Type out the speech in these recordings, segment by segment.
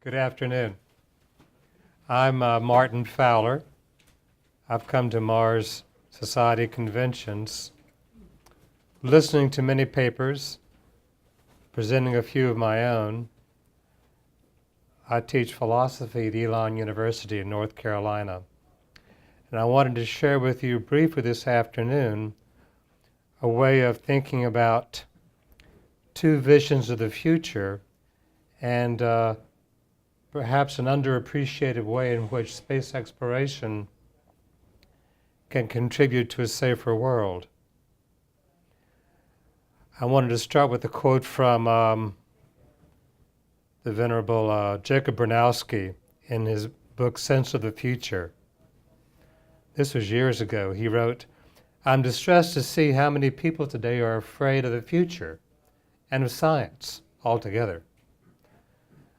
Good afternoon. I'm Martin Fowler. I've come to Mars Society conventions, listening to many papers, presenting a few of my own. I teach philosophy at Elon University in North Carolina, and I wanted to share with you briefly this afternoon a way of thinking about two visions of the future and perhaps an underappreciated way in which space exploration can contribute to a safer world. I wanted to start with a quote from the Venerable Jacob Bronowski in his book, Sense of the Future. This was years ago. He wrote, "I'm distressed to see how many people today are afraid of the future and of science altogether.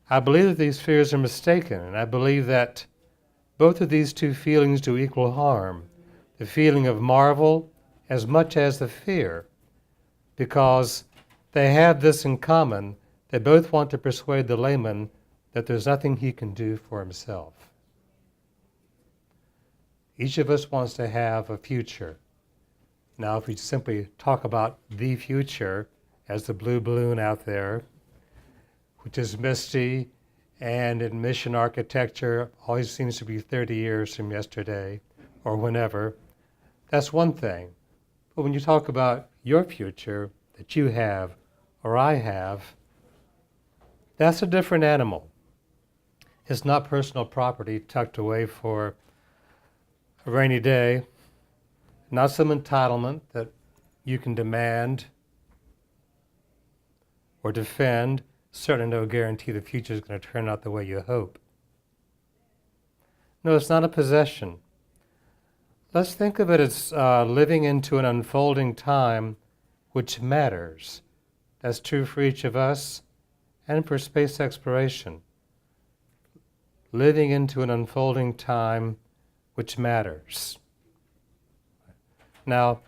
I believe that these fears are mistaken, and I believe that both of these two feelings do equal harm, the feeling of marvel as much as the fear, because they have this in common: they both want to persuade the layman that there's nothing he can do for himself." Each of us wants to have a future. Now, if we simply talk about the future as the blue balloon out there, which is misty, and in mission architecture always seems to be 30 years from yesterday or whenever, that's one thing. But when you talk about your future that you have or I have, that's a different animal. It's not personal property tucked away for a rainy day, not some entitlement that you can demand or defend. Certainly no guarantee the future is going to turn out the way you hope. No, it's not a possession. Let's think of it as living into an unfolding time which matters. That's true for each of us and for space exploration. Living into an unfolding time which matters. Now,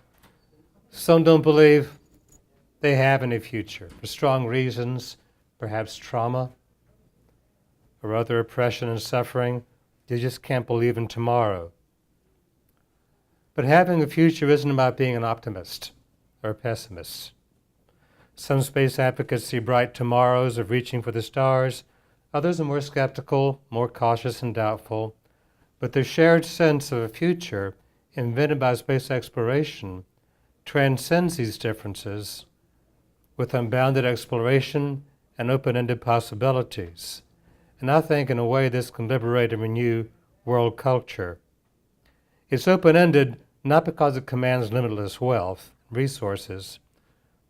some don't believe they have any future for strong reasons. Perhaps trauma or other oppression and suffering. They just can't believe in tomorrow. But having a future isn't about being an optimist or a pessimist. Some space advocates see bright tomorrows of reaching for the stars. Others are more skeptical, more cautious and doubtful. But their shared sense of a future invented by space exploration transcends these differences with unbounded exploration and open-ended possibilities. And I think in a way this can liberate and renew world culture. It's open-ended not because it commands limitless wealth, resources,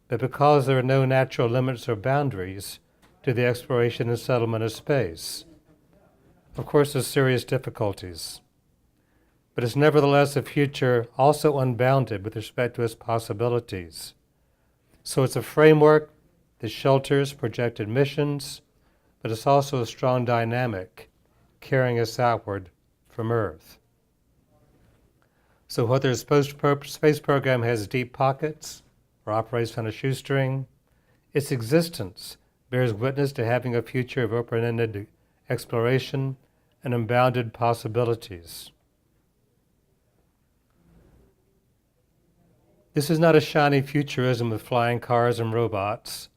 but because there are no natural limits or boundaries to the exploration and settlement of space. Of course, there's serious difficulties, but it's nevertheless a future also unbounded with respect to its possibilities. So it's a framework that shelters projected missions, but it's also a strong dynamic carrying us outward from Earth. So whether a space program has deep pockets or operates on a shoestring, its existence bears witness to having a future of open-ended exploration and unbounded possibilities. This is not a shiny futurism with flying cars and robots.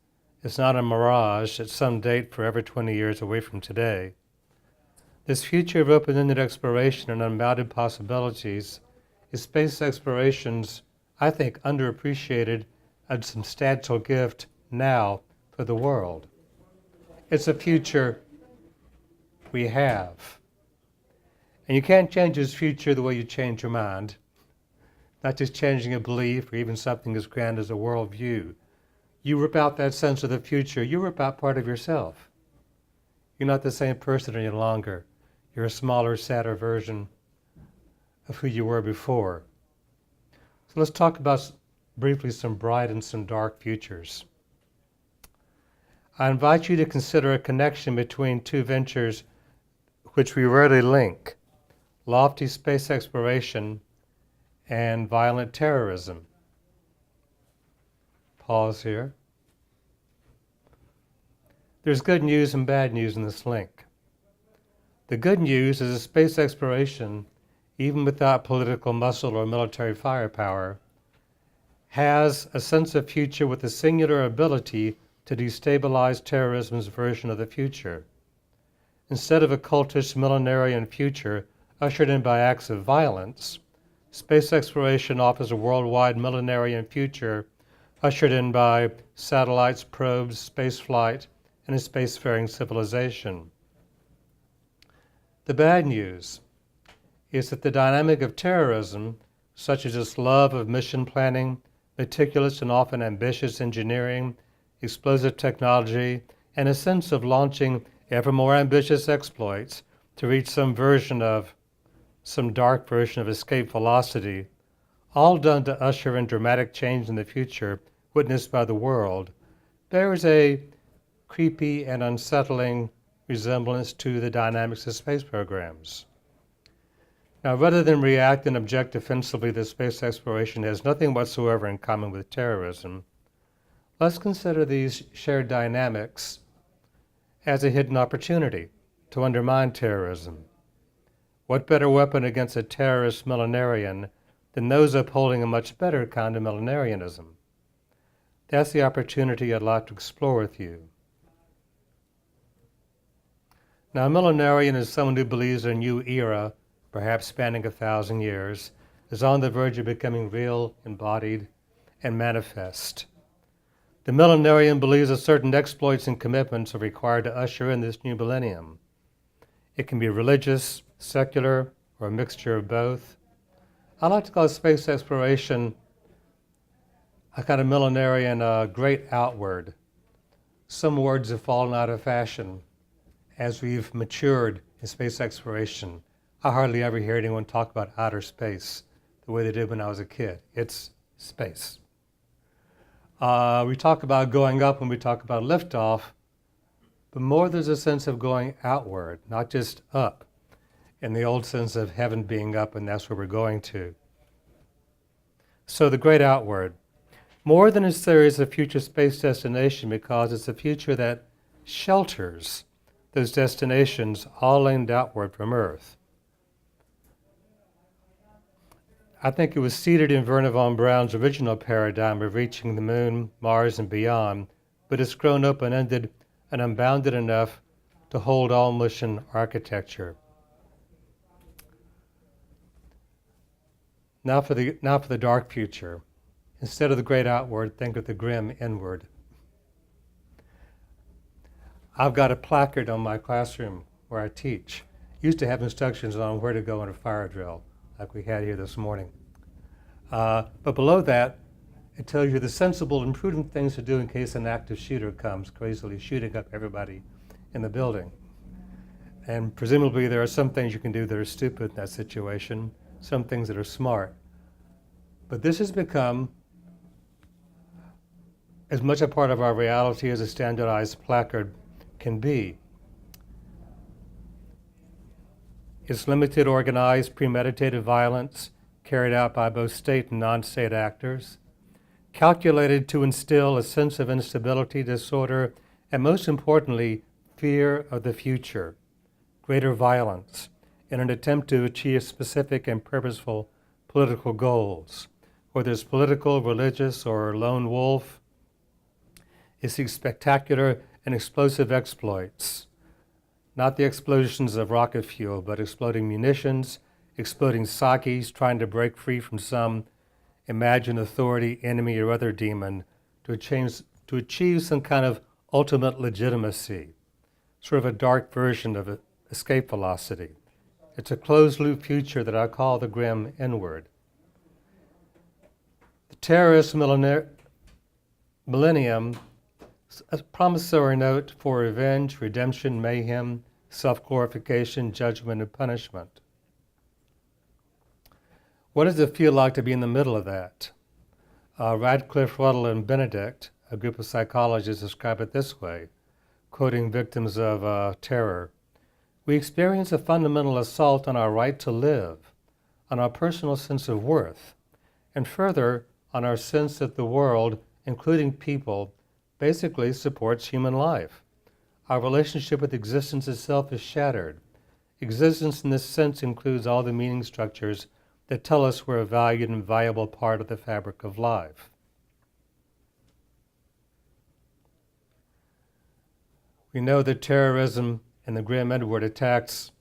It's not a mirage at some date forever 20 years away from today. This future of open-ended exploration and unbounded possibilities is space exploration's, I think, underappreciated and substantial gift now for the world. It's a future we have. And you can't change this future the way you change your mind. Not just changing a belief or even something as grand as a worldview. You rip out that sense of the future, you rip out part of yourself. You're not the same person any longer. You're a smaller, sadder version of who you were before. So let's talk about briefly some bright and some dark futures. I invite you to consider a connection between two ventures which we rarely link: lofty space exploration and violent terrorism. Pause here. There's good news and bad news in this link. The good news is that space exploration, even without political muscle or military firepower, has a sense of future with a singular ability to destabilize terrorism's version of the future. Instead of a cultish millenarian future ushered in by acts of violence, space exploration offers a worldwide millenarian future ushered in by satellites, probes, spaceflight, and a spacefaring civilization. The bad news is that the dynamic of terrorism, such as its love of mission planning, meticulous and often ambitious engineering, explosive technology, and a sense of launching ever more ambitious exploits to reach some dark version of escape velocity, all done to usher in dramatic change in the future witnessed by the world, bears a creepy and unsettling resemblance to the dynamics of space programs. Now, rather than react and object defensively that space exploration has nothing whatsoever in common with terrorism, let's consider these shared dynamics as a hidden opportunity to undermine terrorism. What better weapon against a terrorist millenarian than those upholding a much better kind of millenarianism? That's the opportunity I'd like to explore with you. Now, a millenarian is someone who believes a new era, perhaps spanning 1,000 years, is on the verge of becoming real, embodied, and manifest. The millenarian believes that certain exploits and commitments are required to usher in this new millennium. It can be religious, secular, or a mixture of both. I like to call space exploration a kind of millenarian great outward. Some words have fallen out of fashion as we've matured in space exploration. I hardly ever hear anyone talk about outer space the way they did when I was a kid. It's space. We talk about going up when we talk about liftoff, but more there's a sense of going outward, not just up, in the old sense of heaven being up and that's where we're going to. So the great outward, more than a series of future space destinations, because it's a future that shelters those destinations all aimed outward from Earth. I think it was seated in Wernher von Braun's original paradigm of reaching the moon, Mars, and beyond, but it's grown open-ended and unbounded enough to hold all mission architecture. Now for the dark future. Instead of the great outward, think of the grim inward. I've got a placard on my classroom where I teach. Used to have instructions on where to go in a fire drill, like we had here this morning. But below that, it tells you the sensible and prudent things to do in case an active shooter comes, crazily shooting up everybody in the building. And presumably there are some things you can do that are stupid in that situation, some things that are smart. But this has become as much a part of our reality as a standardized placard can be. It's limited, organized, premeditated violence carried out by both state and non-state actors, calculated to instill a sense of instability, disorder, and most importantly, fear of the future, greater violence, in an attempt to achieve specific and purposeful political goals. Whether it's political, religious, or lone wolf, it's these spectacular and explosive exploits. Not the explosions of rocket fuel, but exploding munitions, exploding psyches, trying to break free from some imagined authority, enemy, or other demon to achieve some kind of ultimate legitimacy, sort of a dark version of escape velocity. It's a closed-loop future that I call the grim inward. The terrorist millennium, a promissory note for revenge, redemption, mayhem, self-glorification, judgment, and punishment. What does it feel like to be in the middle of that? Radcliffe, Ruddle, and Benedict, a group of psychologists, describe it this way, quoting victims of terror. We experience a fundamental assault on our right to live, on our personal sense of worth, and further, on our sense that the world, including people, basically supports human life. Our relationship with existence itself is shattered, Existence in this sense includes all the meaning structures that tell us we're a valued and viable part of the fabric of life. We know that terrorism and the grim Edward attacks,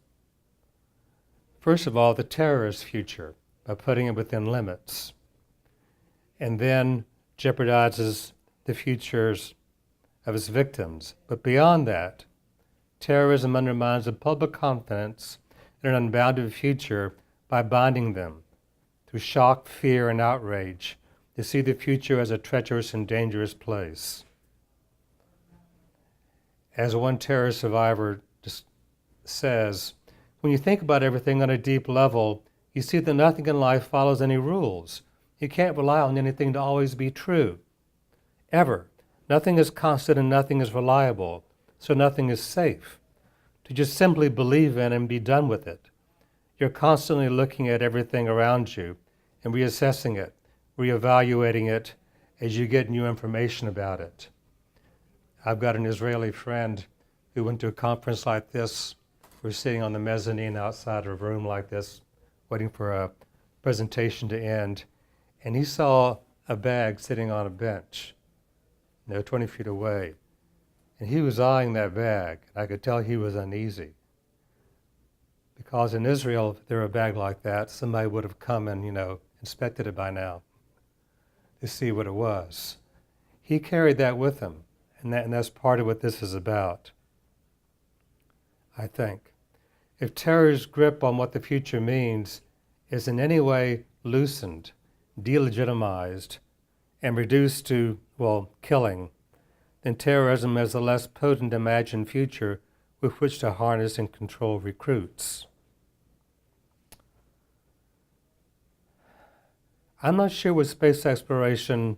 first of all, the terrorist's future by putting it within limits, and then jeopardizes the futures of its victims. But beyond that, terrorism undermines the public confidence in an unbounded future by binding them through shock, fear, and outrage to see the future as a treacherous and dangerous place. As one terror survivor says, when you think about everything on a deep level, you see that nothing in life follows any rules. You can't rely on anything to always be true, ever. Nothing is constant and nothing is reliable, so nothing is safe. To just simply believe in and be done with it. You're constantly looking at everything around you and reassessing it, reevaluating it as you get new information about it. I've got an Israeli friend who went to a conference like this. We're sitting on the mezzanine outside of a room like this, waiting for a presentation to end, and he saw a bag sitting on a bench, 20 feet away. And he was eyeing that bag. I could tell he was uneasy. Because in Israel, if there were a bag like that, somebody would have come and, inspected it by now to see what it was. He carried that with him, and that's part of what this is about, I think. If terror's grip on what the future means is in any way loosened, delegitimized, and reduced to, killing, then terrorism is a less potent imagined future with which to harness and control recruits. I'm not sure what space exploration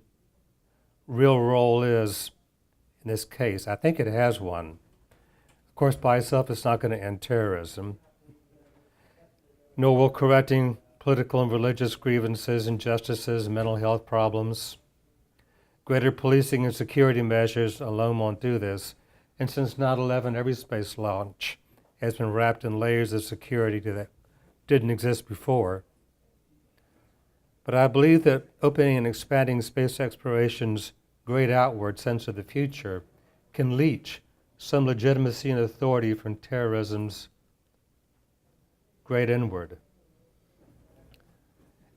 real role is in this case. I think it has one. Of course, by itself, it's not going to end terrorism. Nor will correcting political and religious grievances, injustices, mental health problems. Greater policing and security measures alone won't do this. And since 9/11, every space launch has been wrapped in layers of security that didn't exist before. But I believe that opening and expanding space exploration's great outward sense of the future can leach some legitimacy and authority from terrorism's great inward.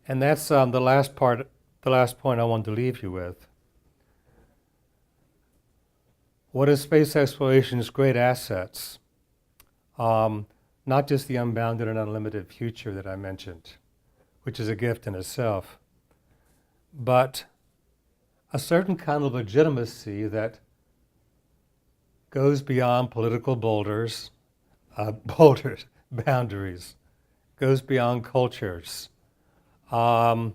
And that's the last point I want to leave you with. What is space exploration's great assets? Not just the unbounded and unlimited future that I mentioned, which is a gift in itself, but a certain kind of legitimacy that goes beyond political boundaries, goes beyond cultures. The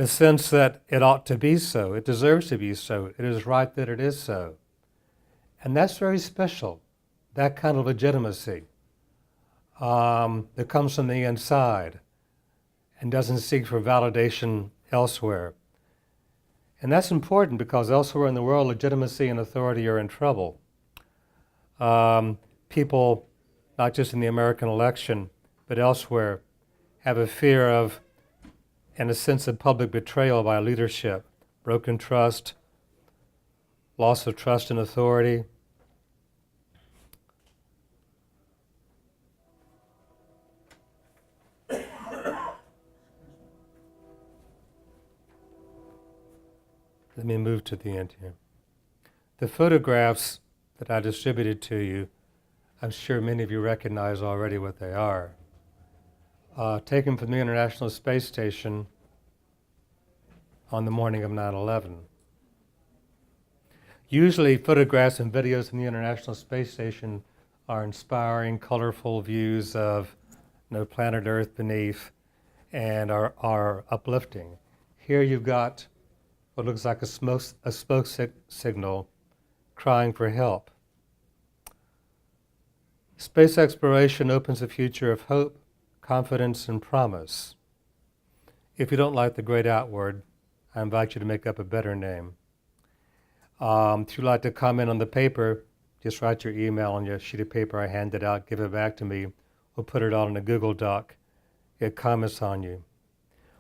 sense that it ought to be so, it deserves to be so, it is right that it is so. And that's very special, that kind of legitimacy that comes from the inside and doesn't seek for validation elsewhere. And that's important because elsewhere in the world, legitimacy and authority are in trouble. People, not just in the American election, but elsewhere, have a fear of and a sense of public betrayal by leadership, broken trust, loss of trust and authority. Let me move to the end here. The photographs that I distributed to you, I'm sure many of you recognize already what they are. Taken from the International Space Station on the morning of 9/11. Usually photographs and videos from the International Space Station are inspiring, colorful views of planet Earth beneath and are uplifting. Here you've got what looks like a smoke signal crying for help. Space exploration opens a future of hope, confidence, and promise. If you don't like the great outward, I invite you to make up a better name. If you'd like to comment on the paper, just write your email on your sheet of paper I handed out, give it back to me, we'll put it all in a Google Doc, get comments on you.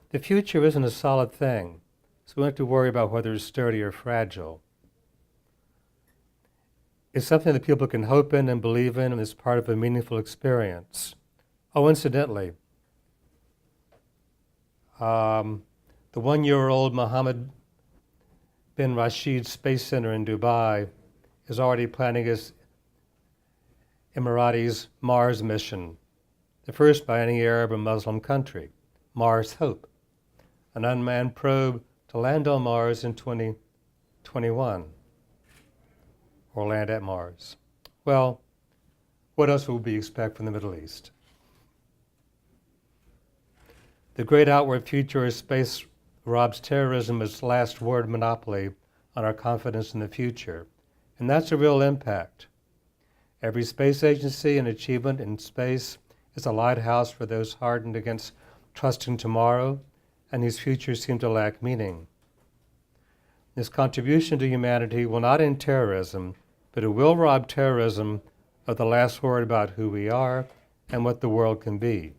The future isn't a solid thing, so we don't have to worry about whether it's sturdy or fragile. It's something that people can hope in and believe in, and is part of a meaningful experience. Oh, incidentally, the 1-year-old Mohammed bin Rashid Space Center in Dubai is already planning his Emiratis Mars mission, the first by any Arab or Muslim country, Mars Hope, an unmanned probe to land on Mars in 2021, or land at Mars. Well, what else would we expect from the Middle East? The great outward future of space robs terrorism its last word monopoly on our confidence in the future, and that's a real impact. Every space agency and achievement in space is a lighthouse for those hardened against trusting tomorrow and whose futures seem to lack meaning. This contribution to humanity will not end terrorism, but it will rob terrorism of the last word about who we are and what the world can be.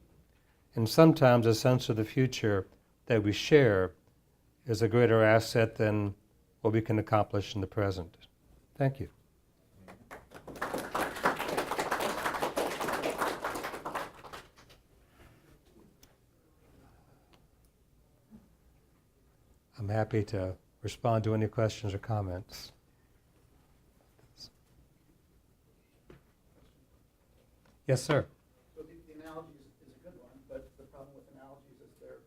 And sometimes a sense of the future that we share is a greater asset than what we can accomplish in the present. Thank you. I'm happy to respond to any questions or comments. Yes, sir. So the analogy is a good one, but the problem with analogies is there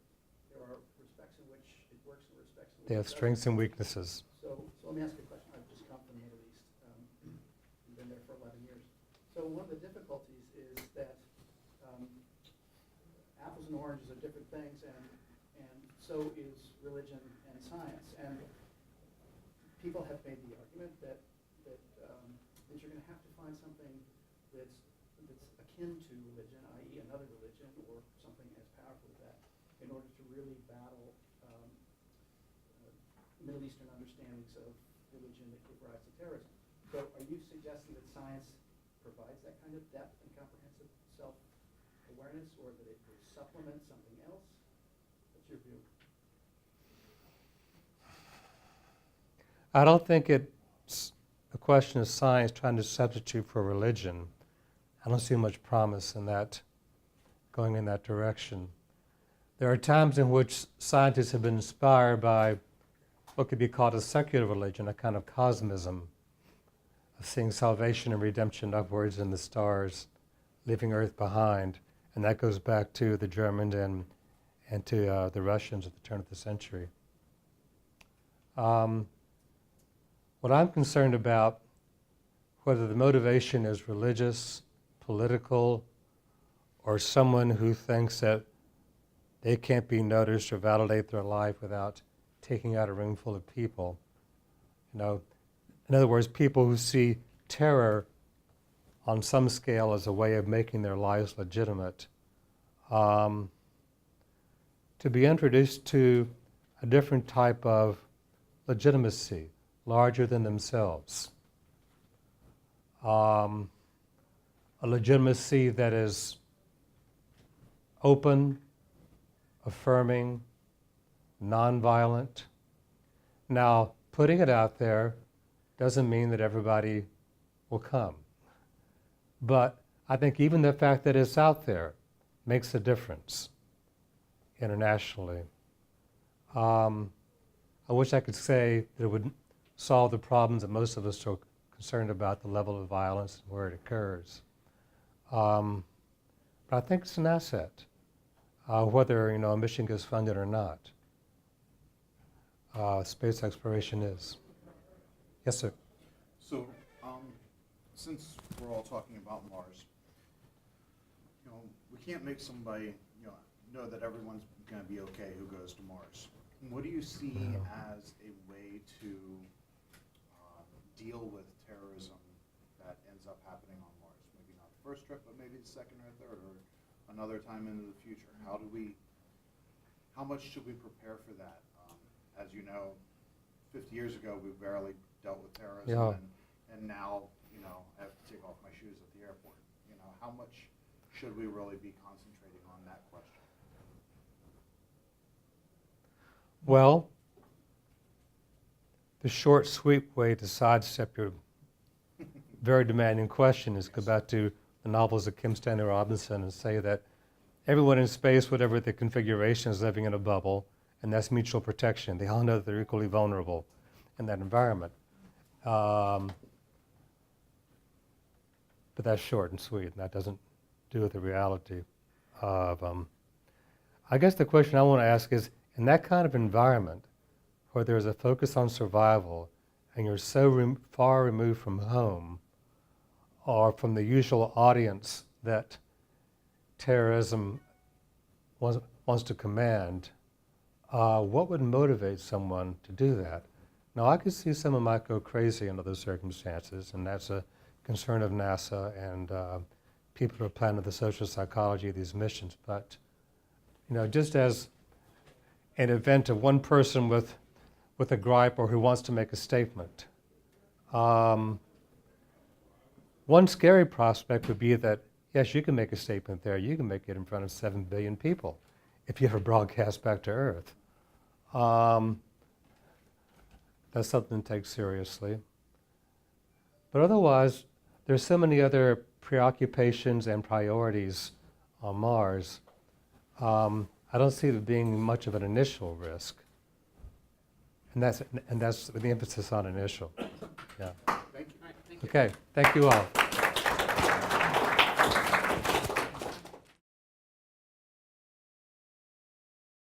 are respects in which it works and respects in which They have it strengths and doesn't. weaknesses. So let me ask you a question. I've just come from the Middle East. I've been there for 11 years. So one of the difficulties is that apples and oranges are different things, and so is religion and science. And people have made the argument that you're going to have to find something that's akin to religion, i.e. another religion or something as powerful as that, in order to really battle Middle Eastern understandings of religion that give rise to terrorism. So are you suggesting that science provides that kind of depth and comprehensive self-awareness, or that it will supplement something else? What's your view? I don't think it's a question of science trying to substitute for religion. I don't see much promise in that, going in that direction. There are times in which scientists have been inspired by what could be called a secular religion, a kind of cosmism, of seeing salvation and redemption upwards in the stars, leaving Earth behind. And that goes back to the Germans and to the Russians at the turn of the century. What I'm concerned about, whether the motivation is religious, political, or someone who thinks that they can't be noticed or validate their life without taking out a room full of people. You know, in other words, people who see terror on some scale as a way of making their lives legitimate. To be introduced to a different type of legitimacy, larger than themselves. A legitimacy that is open, affirming, nonviolent. Now, putting it out there doesn't mean that everybody will come. But I think even the fact that it's out there makes a difference internationally. I wish I could say that it would solve the problems that most of us are concerned about, the level of violence and where it occurs. But I think it's an asset, whether a mission gets funded or not. Space exploration is. Yes, sir. So, since we're all talking about Mars, we can't make somebody know that everyone's going to be okay who goes to Mars. What do you see as a way to deal with terrorism that ends up happening on Mars? Maybe not the first trip, but maybe the second or third, or another time into the future. How much should we prepare for that? As you know, 50 years ago, we barely dealt with terrorism, and now, I have to take off my shoes at the airport. How much should we really be concentrating on that question? Well, the short, sweet way to sidestep your very demanding question is go back to the novels of Kim Stanley Robinson and say that everyone in space, whatever the configuration, is living in a bubble, and that's mutual protection. They all know that they're equally vulnerable in that environment. But that's short and sweet, and that doesn't do with the reality of. I guess the question I want to ask is, in that kind of environment, where there's a focus on survival, and you're so far removed from home, or from the usual audience that terrorism wants to command, what would motivate someone to do that? Now, I could see someone might go crazy in other circumstances, and that's a concern of NASA and people who are planning the social psychology of these missions. But, just as an event of one person with a gripe or who wants to make a statement, one scary prospect would be that, yes, you can make a statement there. You can make it in front of 7 billion people if you ever broadcast back to Earth. That's something to take seriously. But otherwise, there's so many other preoccupations and priorities on Mars. I don't see it being much of an initial risk. And that's the emphasis on initial. Yeah. Thank you. Okay, thank you all.